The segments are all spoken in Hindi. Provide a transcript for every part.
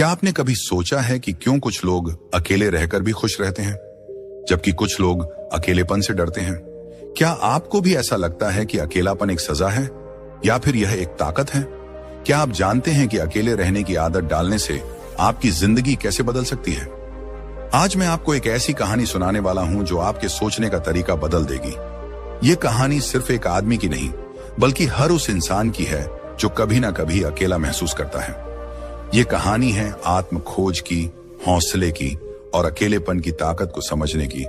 क्या आपने कभी सोचा है कि क्यों कुछ लोग अकेले रहकर भी खुश रहते हैं, जबकि कुछ लोग अकेलेपन से डरते हैं? क्या आपको भी ऐसा लगता है कि अकेलापन एक सजा है या फिर यह एक ताकत है? क्या आप जानते हैं कि अकेले रहने की आदत डालने से आपकी जिंदगी कैसे बदल सकती है? आज मैं आपको एक ऐसी कहानी सुनाने वाला हूं जो आपके सोचने का तरीका बदल देगी। ये कहानी सिर्फ एक आदमी की नहीं, बल्कि हर उस इंसान की है जो कभी ना कभी अकेला महसूस करता है। ये कहानी है आत्म खोज की, हौसले की और अकेलेपन की ताकत को समझने की।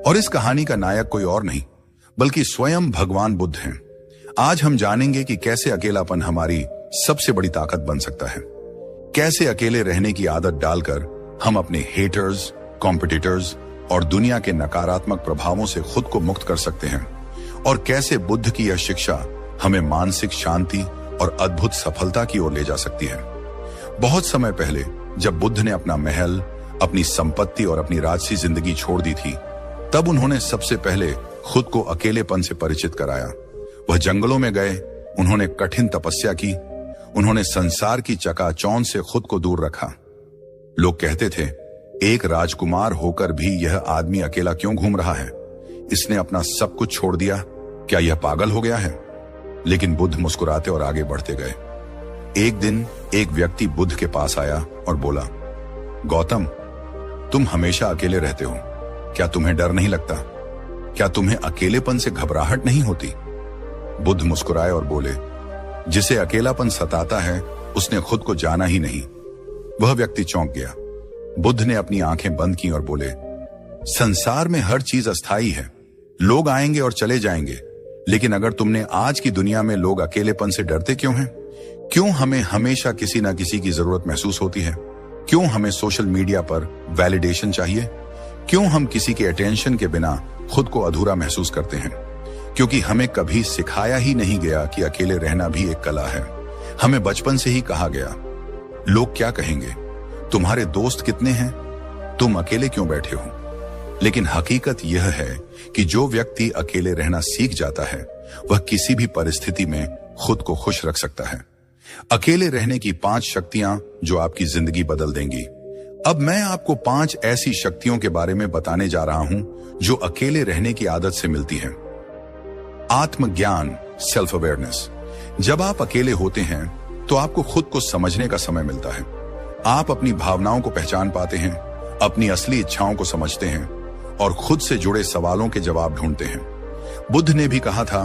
और इस कहानी का नायक कोई और नहीं बल्कि स्वयं भगवान बुद्ध हैं। आज हम जानेंगे कि कैसे अकेलापन हमारी सबसे बड़ी ताकत बन सकता है, कैसे अकेले रहने की आदत डालकर हम अपने हेटर्स, कॉम्पिटिटर्स और दुनिया के नकारात्मक प्रभावों से खुद को मुक्त कर सकते हैं, और कैसे बुद्ध की यह शिक्षा हमें मानसिक शांति और अद्भुत सफलता की ओर ले जा सकती है। बहुत समय पहले जब बुद्ध ने अपना महल, अपनी संपत्ति और अपनी राजसी जिंदगी छोड़ दी थी, तब उन्होंने सबसे पहले खुद को अकेलेपन से परिचित कराया। वह जंगलों में गए, उन्होंने कठिन तपस्या की, उन्होंने संसार की चकाचौंध से खुद को दूर रखा। लोग कहते थे, एक राजकुमार होकर भी यह आदमी अकेला क्यों घूम रहा है? इसने अपना सब कुछ छोड़ दिया, क्या यह पागल हो गया है? लेकिन बुद्ध मुस्कुराते और आगे बढ़ते गए। एक दिन एक व्यक्ति बुद्ध के पास आया और बोला, गौतम, तुम हमेशा अकेले रहते हो, क्या तुम्हें डर नहीं लगता? क्या तुम्हें अकेलेपन से घबराहट नहीं होती? बुद्ध मुस्कुराए और बोले, जिसे अकेलापन सताता है उसने खुद को जाना ही नहीं। वह व्यक्ति चौंक गया। बुद्ध ने अपनी आंखें बंद की और बोले, संसार में हर चीज अस्थायी है, लोग आएंगे और चले जाएंगे, लेकिन अगर तुमने आज की दुनिया में लोग अकेलेपन से डरते क्यों हैं? क्यों हमें हमेशा किसी ना किसी की जरूरत महसूस होती है? क्यों हमें सोशल मीडिया पर वैलिडेशन चाहिए? क्यों हम किसी के अटेंशन के बिना खुद को अधूरा महसूस करते हैं? क्योंकि हमें कभी सिखाया ही नहीं गया कि अकेले रहना भी एक कला है। हमें बचपन से ही कहा गया, लोग क्या कहेंगे, तुम्हारे दोस्त कितने हैं, तुम अकेले क्यों बैठे हो? लेकिन हकीकत यह है कि जो व्यक्ति अकेले रहना सीख जाता है, वह किसी भी परिस्थिति में खुद को खुश रख सकता है। अकेले रहने की 5 शक्तियां जो आपकी जिंदगी बदल देंगी। अब मैं आपको 5 ऐसी शक्तियों के बारे में बताने जा रहा हूं जो अकेले रहने की आदत से मिलती हैं। आत्मज्ञान, सेल्फ अवेयरनेस। जब आप अकेले होते हैं तो आपको खुद को समझने का समय मिलता है। आप अपनी भावनाओं को पहचान पाते हैं, अपनी असली इच्छाओं को समझते हैं और खुद से जुड़े सवालों के जवाब ढूंढते हैं। बुद्ध ने भी कहा था,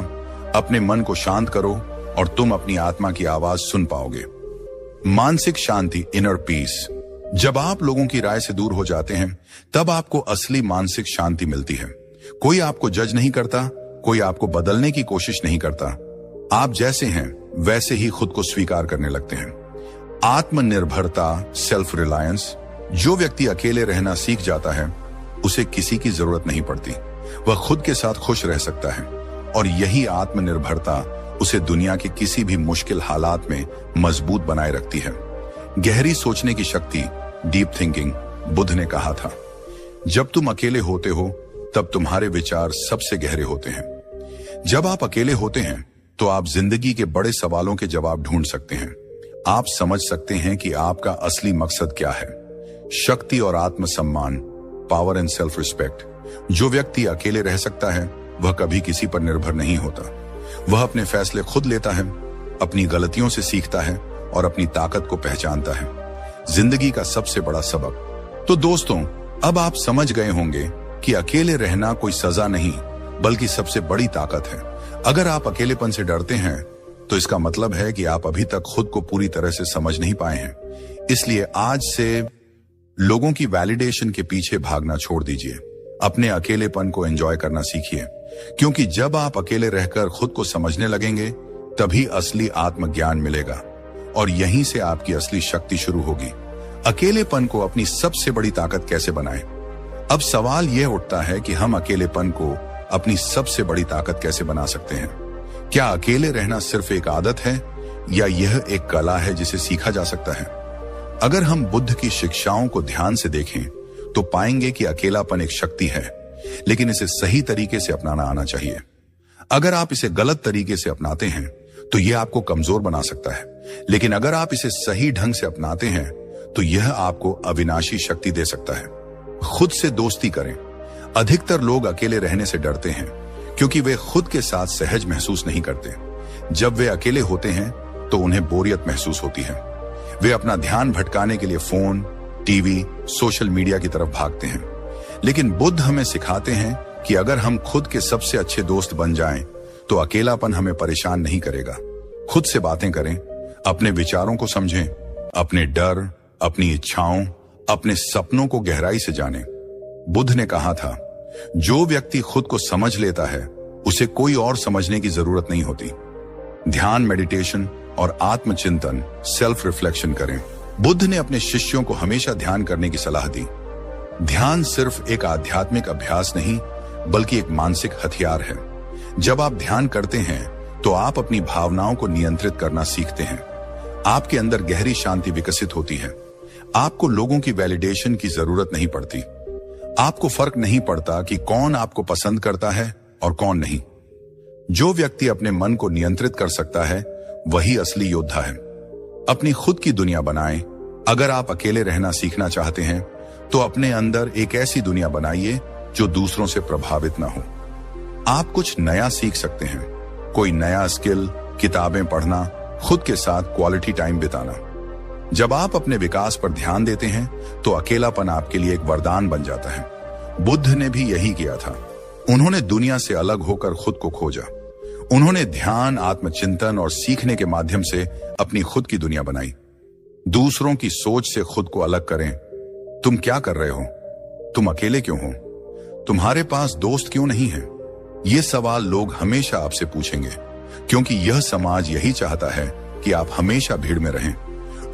अपने मन को शांत करो और तुम अपनी आत्मा की आवाज सुन पाओगे। मानसिक शांति, इनर पीस। जब आप लोगों की राय से दूर हो जाते हैं, तब आपको असली मानसिक शांति मिलती है। कोई आपको जज नहीं करता, कोई आपको बदलने की कोशिश नहीं करता। आप जैसे हैं वैसे ही खुद को स्वीकार करने लगते हैं। आत्मनिर्भरता, सेल्फ रिलायंस। जो व्यक्ति अकेले रहना सीख जाता है, उसे किसी की जरूरत नहीं पड़ती। वह खुद के साथ खुश रह सकता है, और यही आत्मनिर्भरता उसे दुनिया के किसी भी मुश्किल हालात में मजबूत बनाए रखती है। गहरी सोचने की शक्ति, डीप थिंकिंग। बुद्ध ने कहा था, जब तुम अकेले होते हो तब तुम्हारे विचार सबसे गहरे होते हैं। जब आप अकेले होते हैं तो आप जिंदगी के बड़े सवालों के जवाब ढूंढ सकते हैं। आप समझ सकते हैं कि आपका असली मकसद क्या है। शक्ति और आत्मसम्मान, पावर एंड सेल्फ रिस्पेक्ट। जो व्यक्ति अकेले रह सकता है, वह कभी किसी पर निर्भर नहीं होता। वह अपने फैसले खुद लेता है, अपनी गलतियों से सीखता है और अपनी ताकत को पहचानता है। जिंदगी का सबसे बड़ा सबक। तो दोस्तों, अब आप समझ गए होंगे कि अकेले रहना कोई सजा नहीं, बल्कि सबसे बड़ी ताकत है। अगर आप अकेलेपन से डरते हैं, तो इसका मतलब है कि आप अभी तक खुद को पूरी तरह से समझ नहीं पाए हैं। इसलिए आज से लोगों की वैलिडेशन के पीछे भागना छोड़ दीजिए। अपने अकेलेपन को एंजॉय करना सीखिए, क्योंकि जब आप अकेले रहकर खुद को समझने लगेंगे, तभी असली आत्मज्ञान मिलेगा और यहीं से आपकी असली शक्ति शुरू होगी। अकेलेपन को अपनी सबसे बड़ी ताकत कैसे बनाएं? अब सवाल यह उठता है कि हम अकेलेपन को अपनी सबसे बड़ी ताकत कैसे बना सकते हैं? क्या अकेले रहना सिर्फ एक आदत है या यह एक कला है जिसे सीखा जा सकता है? अगर हम बुद्ध की शिक्षाओं को ध्यान से देखें तो पाएंगे कि अकेलापन एक शक्ति है, लेकिन इसे सही तरीके से अपनाना आना चाहिए। अगर आप इसे गलत तरीके से अपनाते हैं तो यह आपको कमजोर बना सकता है, लेकिन अगर आप इसे सही ढंग से अपनाते हैं तो यह आपको अविनाशी शक्ति दे सकता है। खुद से दोस्ती करें। अधिकतर लोग अकेले रहने से डरते हैं क्योंकि वे खुद के साथ सहज महसूस नहीं करते। जब वे अकेले होते हैं तो उन्हें बोरियत महसूस होती है। वे अपना ध्यान भटकाने के लिए फोन, टीवी, सोशल मीडिया की तरफ भागते हैं। लेकिन बुद्ध हमें सिखाते हैं कि अगर हम खुद के सबसे अच्छे दोस्त बन जाएं, तो अकेलापन हमें परेशान नहीं करेगा। खुद से बातें करें, अपने विचारों को समझें, अपने डर, अपनी इच्छाओं, अपने सपनों को गहराई से जानें। बुद्ध ने कहा था, जो व्यक्ति खुद को समझ लेता है उसे कोई और समझने की जरूरत नहीं होती। ध्यान, मेडिटेशन और आत्मचिंतन, सेल्फ रिफ्लेक्शन करें। बुद्ध ने अपने शिष्यों को हमेशा ध्यान करने की सलाह दी। ध्यान सिर्फ एक आध्यात्मिक अभ्यास नहीं, बल्कि एक मानसिक हथियार है। जब आप ध्यान करते हैं तो आप अपनी भावनाओं को नियंत्रित करना सीखते हैं। आपके अंदर गहरी शांति विकसित होती है। आपको लोगों की वैलिडेशन की जरूरत नहीं पड़ती। आपको फर्क नहीं पड़ता कि कौन आपको पसंद करता है और कौन नहीं। जो व्यक्ति अपने मन को नियंत्रित कर सकता है वही असली योद्धा है। अपनी खुद की दुनिया बनाएं। अगर आप अकेले रहना सीखना चाहते हैं तो अपने अंदर एक ऐसी दुनिया बनाइए जो दूसरों से प्रभावित ना हो। आप कुछ नया सीख सकते हैं, कोई नया स्किल, किताबें पढ़ना, खुद के साथ क्वालिटी टाइम बिताना। जब आप अपने विकास पर ध्यान देते हैं तो अकेलापन आपके लिए एक वरदान बन जाता है। बुद्ध ने भी यही किया था। उन्होंने दुनिया से अलग होकर खुद को खोजा। उन्होंने ध्यान, आत्मचिंतन और सीखने के माध्यम से अपनी खुद की दुनिया बनाई। दूसरों की सोच से खुद को अलग करें। तुम क्या कर रहे हो? तुम अकेले क्यों हो? तुम्हारे पास दोस्त क्यों नहीं है? ये सवाल लोग हमेशा आपसे पूछेंगे, क्योंकि यह समाज यही चाहता है कि आप हमेशा भीड़ में रहें,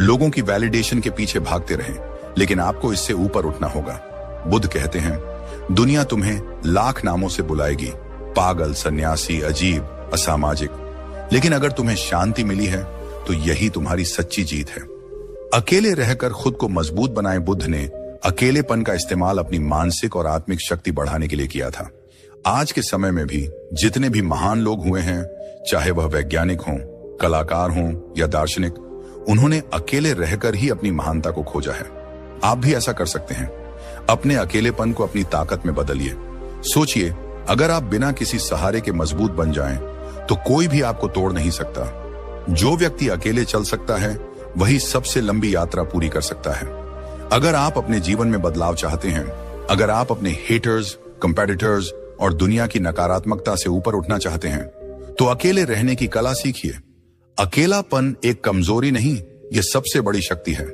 लोगों की वैलिडेशन के पीछे भागते रहें। लेकिन आपको इससे ऊपर उठना होगा। बुद्ध कहते हैं, दुनिया तुम्हें लाख नामों से बुलाएगी, पागल, सन्यासी, अजीब, असामाजिक, लेकिन अगर तुम्हें शांति मिली है तो यही तुम्हारी सच्ची जीत है। अकेले रहकर खुद को मजबूत बनाए बुद्ध ने अकेलेपन का इस्तेमाल अपनी मानसिक और आत्मिक शक्ति बढ़ाने के लिए किया था। आज के समय में भी जितने भी महान लोग हुए हैं, चाहे वह वैज्ञानिक हों, कलाकार हों या दार्शनिक, उन्होंने अकेले रहकर ही अपनी महानता को खोजा है। आप भी ऐसा कर सकते हैं। अपने अकेलेपन को अपनी ताकत में बदलिए। सोचिए, अगर आप बिना किसी सहारे के मजबूत बन जाएं, तो कोई भी आपको तोड़ नहीं सकता। जो व्यक्ति अकेले चल सकता है वही सबसे लंबी यात्रा पूरी कर सकता है। अगर आप अपने जीवन में बदलाव चाहते हैं, अगर आप अपने हेटर्स, कंपेटिटर्स और दुनिया की नकारात्मकता से ऊपर उठना चाहते हैं, तो अकेले रहने की कला सीखिए। अकेलापन एक कमजोरी नहीं, यह सबसे बड़ी शक्ति है।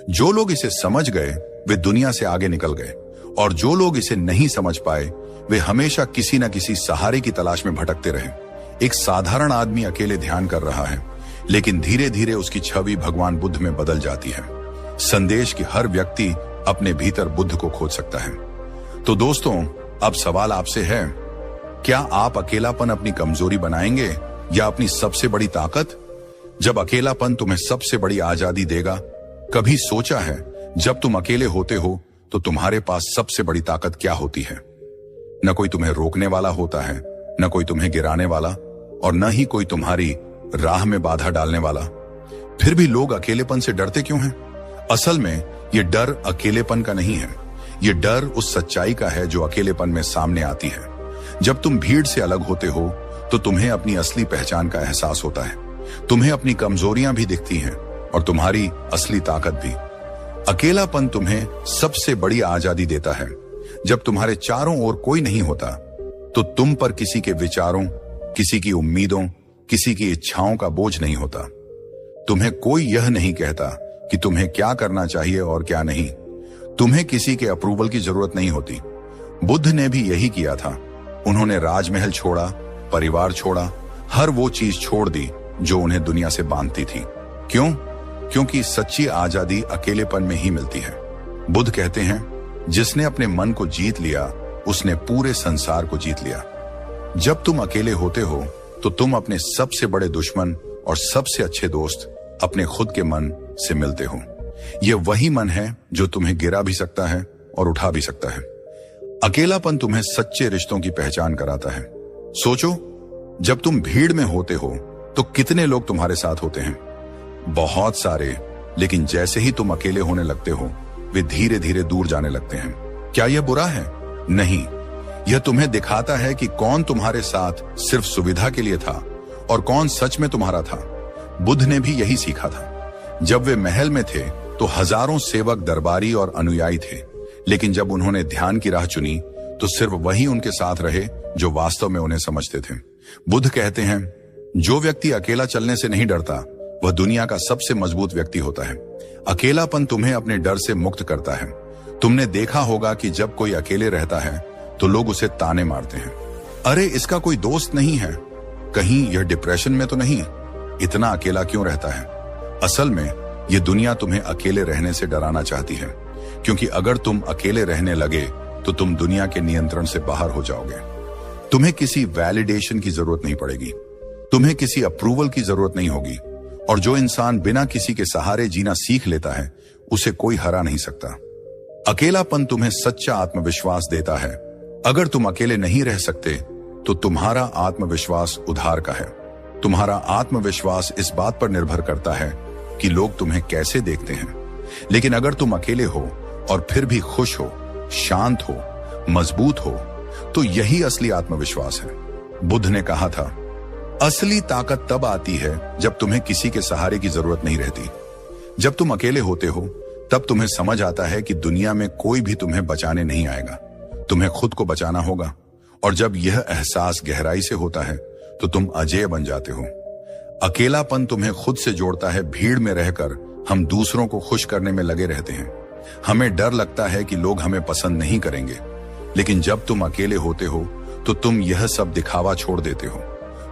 जो लोग इसे समझ गए वे दुनिया से आगे निकल गए, और जो लोग इसे नहीं समझ पाए वे हमेशा किसी न किसी सहारे की तलाश में भटकते रहे। एक साधारण आदमी अकेले ध्यान कर रहा है, लेकिन धीरे धीरे उसकी छवि भगवान बुद्ध में बदल जाती है। संदेश की हर व्यक्ति अपने भीतर बुद्ध को खोज सकता है। तो दोस्तों, अब सवाल आपसे है, क्या आप अकेलापन अपनी कमजोरी बनाएंगे या अपनी सबसे बड़ी ताकत? जब अकेलापन तुम्हें सबसे बड़ी आजादी देगा, कभी सोचा है जब तुम अकेले होते हो तो तुम्हारे पास सबसे बड़ी ताकत क्या होती है? न कोई तुम्हें रोकने वाला होता है, न कोई तुम्हें गिराने वाला, और न ही कोई तुम्हारी राह में बाधा डालने वाला। फिर भी लोग अकेलेपन से डरते क्यों हैं? असल में यह डर अकेलेपन का नहीं है। यह डर उस सच्चाई का है जो अकेलेपन में सामने आती है। जब तुम भीड़ से अलग होते हो तो तुम्हें अपनी असली पहचान का एहसास होता है। तुम्हें अपनी कमजोरियां भी दिखती हैं और तुम्हारी असली ताकत भी। अकेलापन तुम्हें सबसे बड़ी आजादी देता है। जब तुम्हारे चारों ओर कोई नहीं होता तो तुम पर किसी के विचारों, किसी की उम्मीदों, किसी की इच्छाओं का बोझ नहीं होता। तुम्हें कोई यह नहीं कहता कि तुम्हें क्या करना चाहिए और क्या नहीं। तुम्हें किसी के अप्रूवल की जरूरत नहीं होती। बुद्ध ने भी यही किया था। उन्होंने राजमहल छोड़ा, परिवार छोड़ा, हर वो चीज छोड़ दी जो उन्हें दुनिया से बांधती थी। क्यों? क्योंकि सच्ची आजादी अकेलेपन में ही मिलती है। बुद्ध कहते हैं, जिसने अपने मन को जीत लिया उसने पूरे संसार को जीत लिया। जब तुम अकेले होते हो तो तुम अपने सबसे बड़े दुश्मन और सबसे अच्छे दोस्त अपने खुद के मन से मिलते हो। यह वही मन है जो तुम्हें गिरा भी सकता है और उठा भी सकता है। अकेलापन तुम्हें सच्चे रिश्तों की पहचान कराता है। सोचो, जब तुम भीड़ में होते हो तो कितने लोग तुम्हारे साथ होते हैं? बहुत सारे, लेकिन जैसे ही तुम अकेले होने लगते हो वे धीरे धीरे दूर जाने लगते हैं। क्या यह बुरा है? नहीं, यह तुम्हें दिखाता है कि कौन तुम्हारे साथ सिर्फ सुविधा के लिए था और कौन सच में तुम्हारा था। बुद्ध ने भी यही सीखा था। जब वे महल में थे तो हजारों सेवक, दरबारी और अनुयायी थे, लेकिन जब उन्होंने ध्यान की राह चुनी तो सिर्फ वही उनके साथ रहे जो वास्तव में उन्हें समझते थे। बुद्ध कहते हैं, जो व्यक्ति अकेला चलने से नहीं डरता वह दुनिया का सबसे मजबूत व्यक्ति होता है। अकेलापन तुम्हें अपने डर से मुक्त करता है। तुमने देखा होगा कि जब कोई अकेले रहता है तो लोग उसे ताने मारते हैं, अरे इसका कोई दोस्त नहीं है, कहीं यह डिप्रेशन में तो नहीं, इतना अकेला क्यों रहता है। असल में यह दुनिया तुम्हें अकेले रहने से डराना चाहती है, क्योंकि अगर तुम अकेले रहने लगे तो तुम दुनिया के नियंत्रण से बाहर हो जाओगे। तुम्हें किसी वैलिडेशन की जरूरत नहीं पड़ेगी, तुम्हें किसी अप्रूवल की जरूरत नहीं होगी, और जो इंसान बिना किसी के सहारे जीना सीख लेता है उसे कोई हरा नहीं सकता। अकेलापन तुम्हें सच्चा आत्मविश्वास देता है। अगर तुम अकेले नहीं रह सकते तो तुम्हारा आत्मविश्वास उधार का है। तुम्हारा आत्मविश्वास इस बात पर निर्भर करता है कि लोग तुम्हें कैसे देखते हैं। लेकिन अगर तुम अकेले हो और फिर भी खुश हो, शांत हो, मजबूत हो, तो यही असली आत्मविश्वास है। बुद्ध ने कहा था, असली ताकत तब आती है जब तुम्हें किसी के सहारे की जरूरत नहीं रहती। जब तुम अकेले होते हो तब तुम्हें समझ आता है कि दुनिया में कोई भी तुम्हें बचाने नहीं आएगा, तुम्हें खुद को बचाना होगा। और जब यह एहसास गहराई से होता है तो तुम अजेय बन जाते हो। अकेलापन तुम्हें खुद से जोड़ता है। भीड़ में रहकर हम दूसरों को खुश करने में लगे रहते हैं। हमें डर लगता है कि लोग हमें पसंद नहीं करेंगे, लेकिन जब तुम अकेले होते हो तो तुम यह सब दिखावा छोड़ देते हो।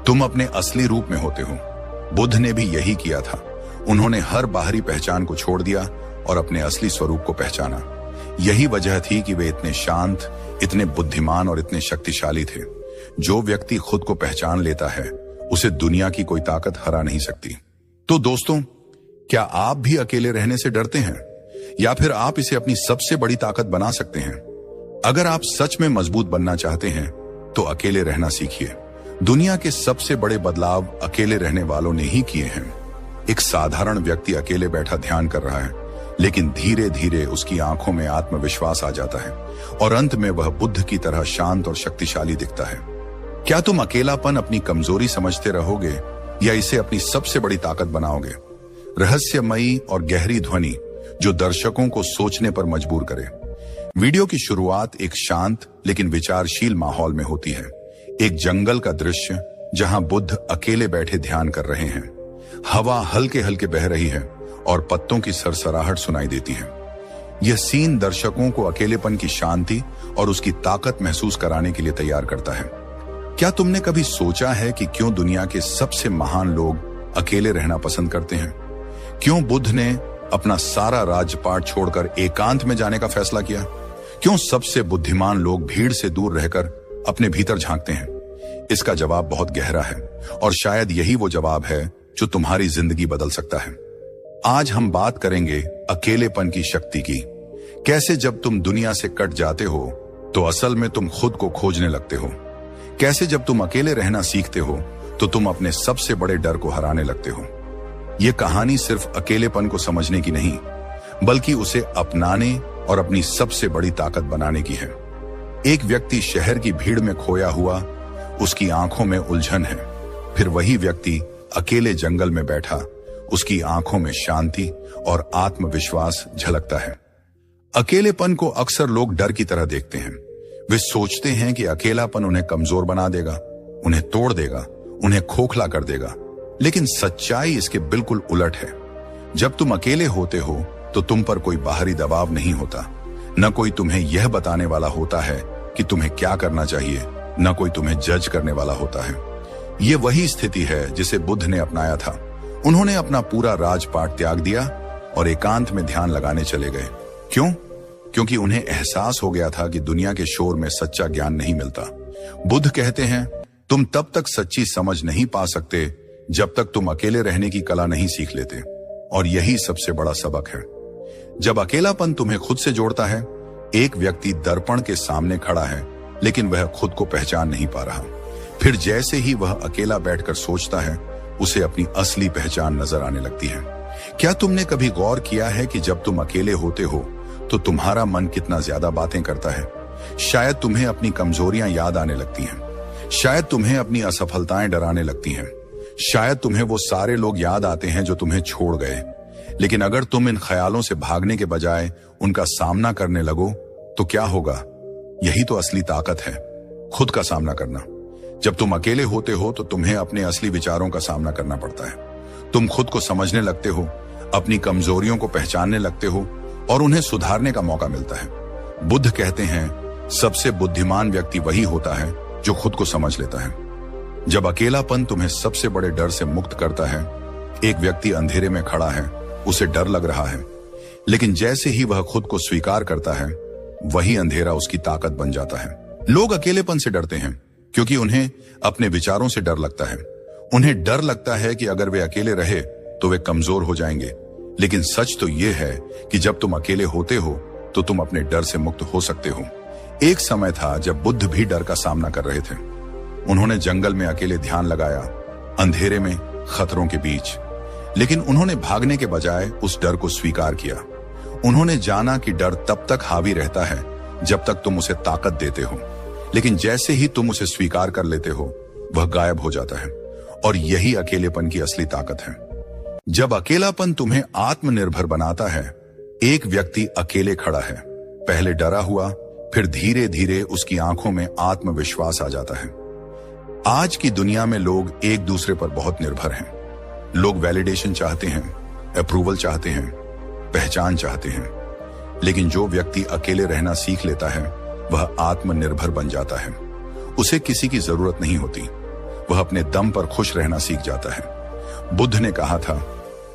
तुम अपने असली रूप में होते हो। बुद्ध ने भी यही किया था। उन्होंने हर बाहरी पहचान को छोड़ दिया और अपने असली स्वरूप को पहचाना। यही वजह थी कि वे इतने शांत, इतने बुद्धिमान और इतने शक्तिशाली थे। जो व्यक्ति खुद को पहचान लेता है उसे दुनिया की कोई ताकत हरा नहीं सकती। तो दोस्तों, क्या आप भी अकेले रहने से डरते हैं, या फिर आप इसे अपनी सबसे बड़ी ताकत बना सकते हैं? अगर आप सच में मजबूत बनना चाहते हैं तो अकेले रहना सीखिए। दुनिया के सबसे बड़े बदलाव अकेले रहने वालों ने ही किए हैं। एक साधारण व्यक्ति अकेले बैठा ध्यान कर रहा है, लेकिन धीरे धीरे उसकी आंखों में आत्मविश्वास आ जाता है और अंत में वह बुद्ध की तरह शांत और शक्तिशाली दिखता है। क्या तुम अकेलापन अपनी कमजोरी समझते रहोगे या इसे अपनी सबसे बड़ी ताकत बनाओगे? रहस्यमयी और गहरी ध्वनि जो दर्शकों को सोचने पर मजबूर करे। वीडियो की शुरुआत एक शांत लेकिन विचारशील माहौल में होती है। एक जंगल का दृश्य जहां बुद्ध अकेले बैठे ध्यान कर रहे हैं। हवा हल्के हल्के बह रही है और पत्तों की सरसराहट सुनाई देती है। यह सीन दर्शकों को अकेलेपन की शांति और उसकी ताकत महसूस कराने के लिए तैयार करता है। क्या तुमने कभी सोचा है कि क्यों दुनिया के सबसे महान लोग अकेले रहना पसंद करते हैं? क्यों बुद्ध ने अपना सारा राजपाट छोड़कर एकांत में जाने का फैसला किया? क्यों सबसे बुद्धिमान लोग भीड़ से दूर रहकर अपने भीतर झांकते हैं? इसका जवाब बहुत गहरा है और शायद यही वो जवाब है जो तुम्हारी जिंदगी बदल सकता है। आज हम बात करेंगे अकेलेपन की शक्ति की। कैसे जब तुम दुनिया से कट जाते हो तो असल में तुम खुद को खोजने लगते हो। कैसे जब तुम अकेले रहना सीखते हो तो तुम अपने सबसे बड़े डर को हराने लगते हो। यह कहानी सिर्फ अकेलेपन को समझने की नहीं, बल्कि उसे अपनाने और अपनी सबसे बड़ी ताकत बनाने की है। एक व्यक्ति शहर की भीड़ में खोया हुआ, उसकी आंखों में उलझन है। फिर वही व्यक्ति अकेले जंगल में बैठा, उसकी आंखों में शांति और आत्मविश्वास झलकता है। अकेलेपन को अक्सर लोग डर की तरह देखते हैं। वे सोचते हैं कि अकेलापन उन्हें कमजोर बना देगा, उन्हें तोड़ देगा, उन्हें खोखला कर देगा। लेकिन सच्चाई इसके बिल्कुल उलट है। जब तुम अकेले होते हो तो तुम पर कोई बाहरी दबाव नहीं होता। न कोई तुम्हें यह बताने वाला होता है कि तुम्हें क्या करना चाहिए, न कोई तुम्हें जज करने वाला होता है। ये वही स्थिति है जिसे बुद्ध ने अपनाया था। उन्होंने अपना पूरा राजपाट त्याग दिया और एकांत में ध्यान लगाने चले गए। क्यों? क्योंकि उन्हें एहसास हो गया था कि दुनिया के शोर में सच्चा ज्ञान नहीं मिलता। बुद्ध कहते हैं, तुम तब तक सच्ची समझ नहीं पा सकते जब तक तुम अकेले रहने की कला नहीं सीख लेते। और यही सबसे बड़ा सबक है। जब अकेलापन तुम्हें खुद से जोड़ता है, एक व्यक्ति दर्पण के सामने खड़ा है लेकिन वह खुद को पहचान नहीं पा रहा। फिर जैसे ही वह अकेला बैठकर सोचता है, उसे अपनी असली पहचान नजर आने लगती है। क्या तुमने कभी गौर किया है कि जब तुम अकेले होते हो तो तुम्हारा मन कितना ज्यादा बातें करता है? शायद तुम्हें अपनी कमजोरियां याद आने लगती हैं। शायद तुम्हें अपनी असफलताएं डराने लगती हैं। शायद तुम्हें वो सारे लोग याद आते हैं जो तुम्हें छोड़ गए। लेकिन अगर तुम इन ख्यालों से भागने के बजाय उनका सामना करने लगो तो क्या होगा? यही तो असली ताकत है, खुद का सामना करना। जब तुम अकेले होते हो तो तुम्हें अपने असली विचारों का सामना करना पड़ता है। तुम खुद को समझने लगते हो, अपनी कमजोरियों को पहचानने लगते हो और उन्हें सुधारने का मौका मिलता है। बुद्ध कहते हैं, सबसे बुद्धिमान व्यक्ति वही होता है जो खुद को समझ लेता है। जब अकेलापन तुम्हें सबसे बड़े डर से मुक्त करता है, एक व्यक्ति अंधेरे में खड़ा है, उसे डर लग रहा है, लेकिन जैसे ही वह खुद को स्वीकार करता है, वही अंधेरा उसकी ताकत बन जाता है। लोग अकेलेपन से डरते हैं क्योंकि उन्हें अपने विचारों से डर लगता है। उन्हें डर लगता है कि अगर वे अकेले रहे तो वे कमजोर हो जाएंगे। लेकिन सच तो यह है कि जब तुम अकेले होते हो तो तुम अपने डर से मुक्त हो सकते हो। एक समय था जब बुद्ध भी डर का सामना कर रहे थे। उन्होंने जंगल में अकेले ध्यान लगाया, अंधेरे में, खतरों के बीच। लेकिन उन्होंने भागने के बजाय उस डर को स्वीकार किया। उन्होंने जाना कि डर तब तक हावी रहता है जब तक तुम उसे ताकत देते हो, लेकिन जैसे ही तुम उसे स्वीकार कर लेते हो, वह गायब हो जाता है। और यही अकेलेपन की असली ताकत है। जब अकेलापन तुम्हें आत्मनिर्भर बनाता है, एक व्यक्ति अकेले खड़ा है, पहले डरा हुआ, फिर धीरे धीरे उसकी आंखों में आत्मविश्वास आ जाता है। आज की दुनिया में लोग एक दूसरे पर बहुत निर्भर हैं। लोग वैलिडेशन चाहते हैं, अप्रूवल चाहते हैं, पहचान चाहते हैं। लेकिन जो व्यक्ति अकेले रहना सीख लेता है, वह आत्मनिर्भर बन जाता है। उसे किसी की जरूरत नहीं होती। वह अपने दम पर खुश रहना सीख जाता है। बुद्ध ने कहा था,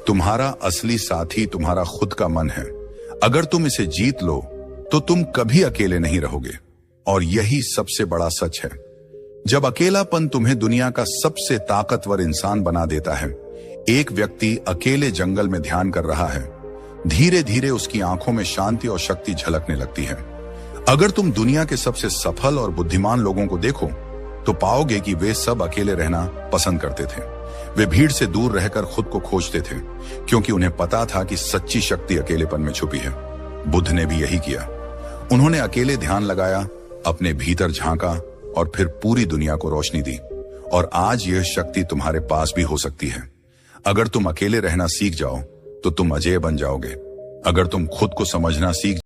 तुम्हारा असली साथी तुम्हारा खुद का मन है। अगर तुम इसे जीत लो तो तुम कभी अकेले नहीं रहोगे। और यही सबसे बड़ा सच है। जब अकेलापन तुम्हें दुनिया का सबसे ताकतवर इंसान बना देता है, एक व्यक्ति अकेले जंगल में ध्यान कर रहा है, धीरे धीरे उसकी आंखों में शांति और शक्ति झलकने लगती है। अगर तुम दुनिया के सबसे सफल और बुद्धिमान लोगों को देखो तो पाओगे कि वे सब अकेले रहना पसंद करते थे। वे भीड़ से दूर रहकर खुद को खोजते थे, क्योंकि उन्हें पता था कि सच्ची शक्ति अकेलेपन में छुपी है। बुद्ध ने भी यही किया। उन्होंने अकेले ध्यान लगाया, अपने भीतर झांका और फिर पूरी दुनिया को रोशनी दी। और आज यह शक्ति तुम्हारे पास भी हो सकती है। अगर तुम अकेले रहना सीख जाओ तो तुम अजेय बन जाओगे। अगर तुम खुद को समझना सीख